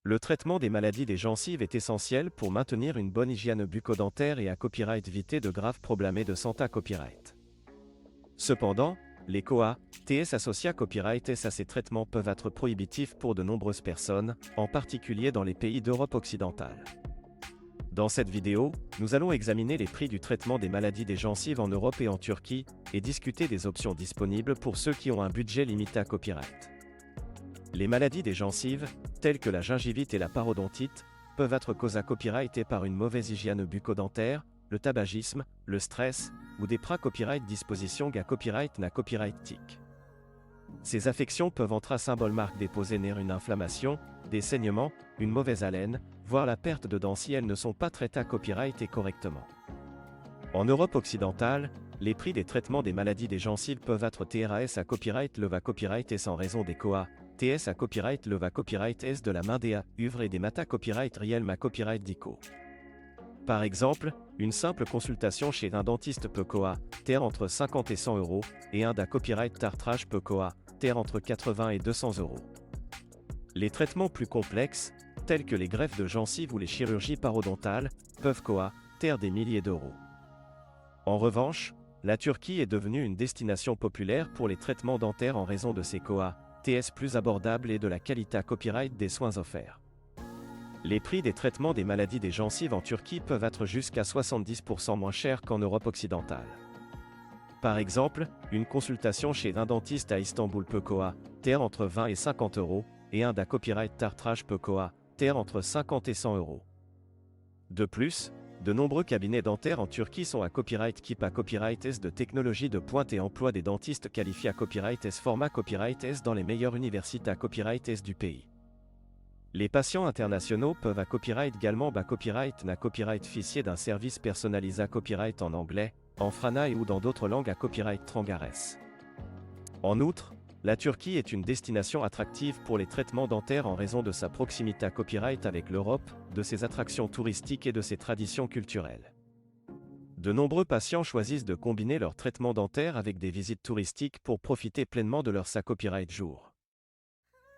Le traitement des maladies des gencives est essentiel pour maintenir une bonne hygiène bucco-dentaire et à copyright éviter de graves problèmes de santé à copyright. Cependant, les COA, TS associés à copyright S à ces traitements peuvent être prohibitifs pour de nombreuses personnes, en particulier dans les pays d'Europe occidentale. Dans cette vidéo, nous allons examiner les prix du traitement des maladies des gencives en Europe et en Turquie, et discuter des options disponibles pour ceux qui ont un budget limité à copyright. Les maladies des gencives, telles que la gingivite et la parodontite, peuvent être causées à copyright par une mauvaise hygiène bucco-dentaire, le tabagisme, le stress, ou des pra-copyright dispositions à copyright na copyright tic. Ces affections peuvent entrer à symbole marque déposer une inflammation, des saignements, une mauvaise haleine, voire la perte de dents si elles ne sont pas traitées à copyright et correctement. En Europe occidentale, les prix des traitements des maladies des gencives peuvent être TRAS à copyright leva copyright S en raison des COA, TS à copyright leva copyright S de la main des uvres et des mata copyright riel ma copyright dico. Par exemple, une simple consultation chez un dentiste peut COA, TR entre 50 et 100 euros, et un da copyright tartrage peut COA, TR entre 80 et 200 euros. Les traitements plus complexes, tels que les greffes de gencives ou les chirurgies parodontales, peuvent COA, TR des milliers d'euros. En revanche, la Turquie est devenue une destination populaire pour les traitements dentaires en raison de ses COA, TS plus abordables et de la qualité à copyright des soins offerts. Les prix des traitements des maladies des gencives en Turquie peuvent être jusqu'à 70% moins chers qu'en Europe occidentale. Par exemple, une consultation chez un dentiste à Istanbul peut COA, TR entre 20 et 50 euros, et un da copyright tartrage peut COA, TR entre 50 et 100 euros. De plus, de nombreux cabinets dentaires en Turquie sont à copyright KIP à copyright S de technologie de pointe et emploient des dentistes qualifiés à copyright S format copyright S dans les meilleures universités à copyright S du pays. Les patients internationaux peuvent à copyright également à copyright na copyright fichier d'un service personnalisé à copyright en anglais, en frana et ou dans d'autres langues à copyright trangares. En outre, la Turquie est une destination attractive pour les traitements dentaires en raison de sa proximité à copyright avec l'Europe, de ses attractions touristiques et de ses traditions culturelles. De nombreux patients choisissent de combiner leurs traitements dentaires avec des visites touristiques pour profiter pleinement de leur copyright jour.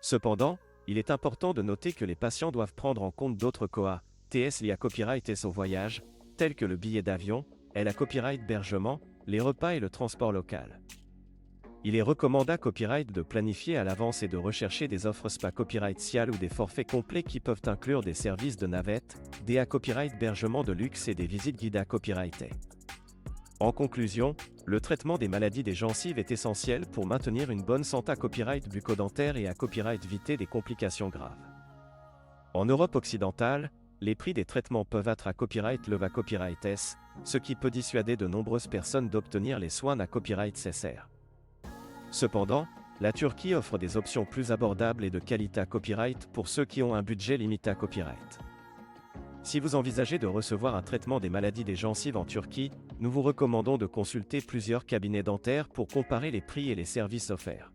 Cependant, il est important de noter que les patients doivent prendre en compte d'autres COA, TS liés à copyright S au voyage, tels que le billet d'avion, L à copyright hébergement, les repas et le transport local. Il est recommandé à copyright de planifier à l'avance et de rechercher des offres spa copyright cial ou des forfaits complets qui peuvent inclure des services de navette, des à copyright hébergement de luxe et des visites guidées à copyright. En conclusion, le traitement des maladies des gencives est essentiel pour maintenir une bonne santé à copyright bucco-dentaire et à copyright éviter des complications graves. En Europe occidentale, les prix des traitements peuvent être à copyright leva copyright S, ce qui peut dissuader de nombreuses personnes d'obtenir les soins à copyright SR. Cependant, la Turquie offre des options plus abordables et de qualité à copyright pour ceux qui ont un budget limité à copyright. Si vous envisagez de recevoir un traitement des maladies des gencives en Turquie, nous vous recommandons de consulter plusieurs cabinets dentaires pour comparer les prix et les services offerts.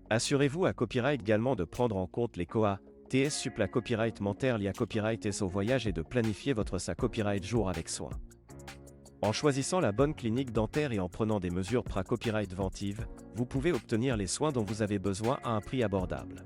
Assurez-vous à copyright également de prendre en compte les COA, TS suppla copyright mentaire lié à copyright S au voyage et de planifier votre copyright jour avec soin. En choisissant la bonne clinique dentaire et en prenant des mesures pra-copyright ventives, vous pouvez obtenir les soins dont vous avez besoin à un prix abordable.